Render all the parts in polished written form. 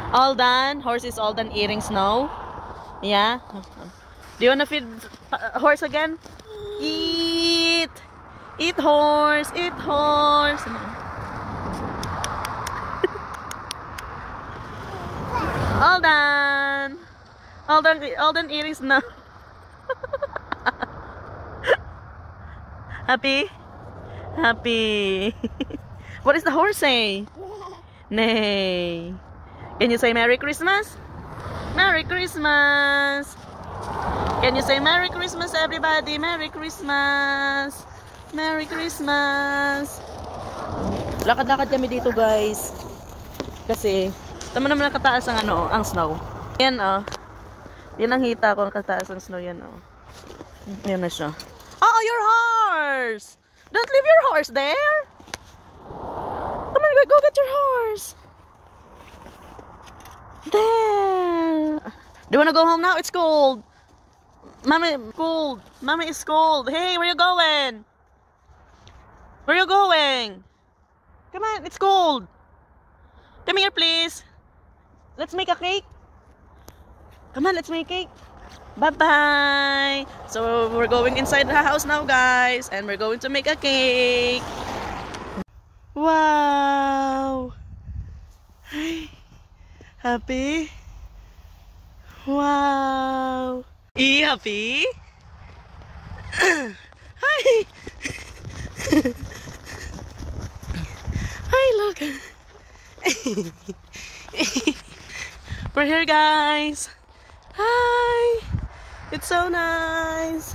All done? Horse is all done eating snow? Yeah? Do you wanna feed horse again? Eat! Eat horse! Eat horse! All done! All done eating snow. Happy? Happy. What does the horse say? Nay. Can you say Merry Christmas? Merry Christmas! Can you say Merry Christmas, everybody? Merry Christmas! Merry Christmas! Lakad-lakad kami dito, guys. Kasi, tama naman nakataas ang ano, ang snow. Yan, oh. Yan ang hita ko, nakataas ang snow yan, oh. Yan na siya. Oh, your horse! Don't leave your horse there! Come on, go get your horse! There! Do you wanna go home now? It's cold. Mommy, cold. Mommy is cold. Hey, where you going? Where you going? Come on, it's cold. Come here, please. Let's make a cake. Come on, let's make cake. Bye-bye. So, we're going inside the house now, guys. And we're going to make a cake. Wow. Happy? Wow. Happy? Hi. Hi, look. We're here, guys. Hi. It's so nice.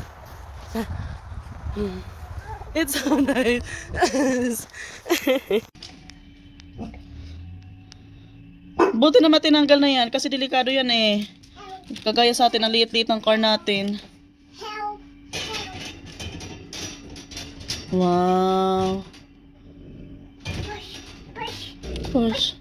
It's so nice. Buti naman tinanggal na yan kasi delikado yan eh. Kagaya sa atin, ang liit-liit ng car natin. Wow. Push.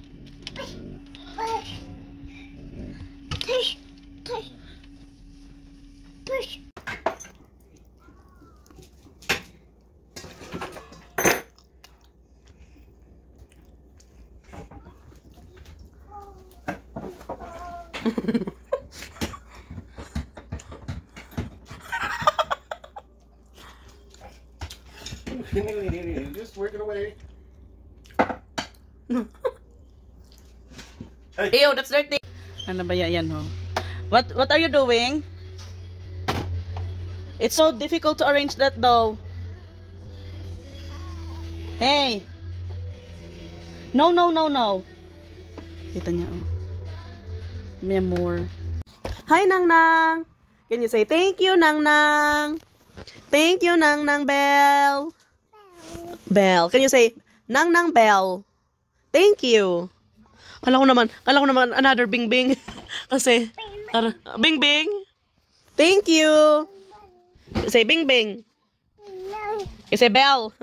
Just work it away. Ew, that's dirty. Ano ba yan, ho? What are you doing? It's so difficult to arrange that though. Hey. No. Kita niya, oh. May more. Hi, Nang Nang. Can you say thank you, Nang Nang? Thank you, Nang Nang Bell. Bell. Can you say Nang Nang Bell? Thank you. Kala ko naman another Bing Bing. Kasi, Bing Bing. Thank you. Say Bing Bing. You say Bell.